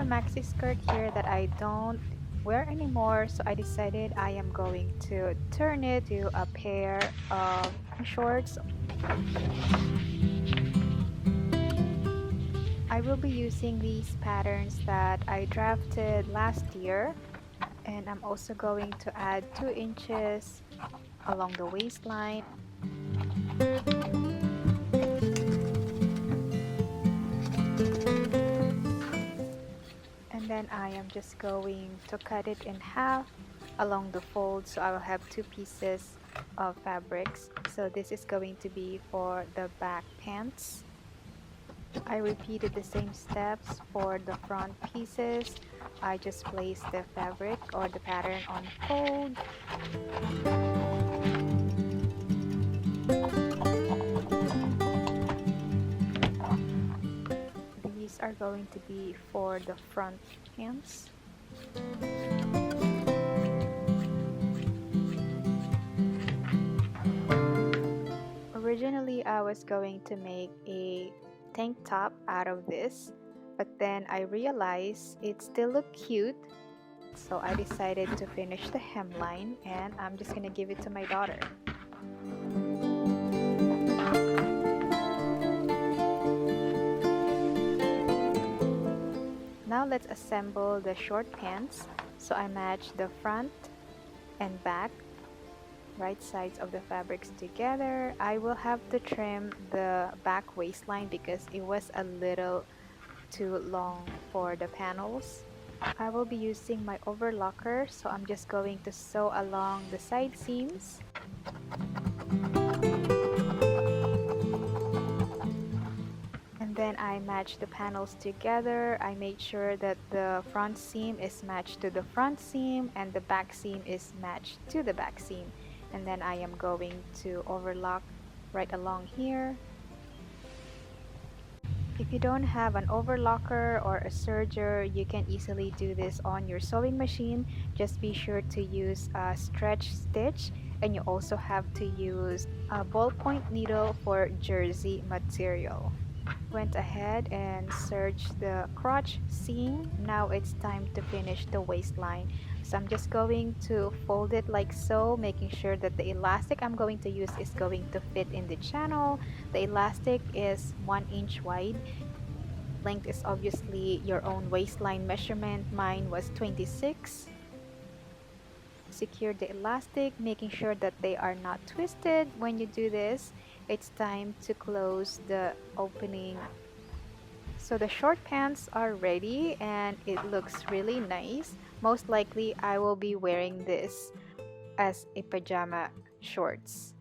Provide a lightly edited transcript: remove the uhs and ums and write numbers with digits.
maxi skirt here that I don't wear anymore, so I decided I am going to turn it to a pair of shorts. I will be using these patterns that I drafted last year, and I'm also going to add 2 inches along the waistline. And then I am just going to cut it in half along the fold, so I will have 2 pieces of fabrics. So this is going to be for the back pants. I repeated the same steps for the front pieces. I just placed the fabric or the pattern on fold. These are going to be for the front pants. Originally, I was going to make a tank top out of this, but then I realized it still looked cute, so I decided to finish the hemline, and I'm just gonna give it to my daughter. Now let's assemble the short pants. So I match the front and back right sides of the fabrics together. I will have to trim the back waistline because it was a little too long for the panels. I will be using my overlocker, so I'm just going to sew along the side seams. And then I match the panels together. I made sure that the front seam is matched to the front seam and the back seam is matched to the back seam. And then I am going to overlock right along here. If you don't have an overlocker or a serger, you can easily do this on your sewing machine. Just be sure to use a stretch stitch, and you also have to use a ballpoint needle for jersey material. Went ahead and serged the crotch seam. Now it's time to finish the waistline. So I'm just going to fold it like so, making sure that the elastic I'm going to use is going to fit in the channel. The elastic is 1 inch wide. Length is obviously your own waistline measurement. Mine was 26. Secure the elastic, making sure that they are not twisted. When you do this, it's time to close the opening. So the short pants are ready and it looks really nice. Most likely I will be wearing this as a pajama shorts.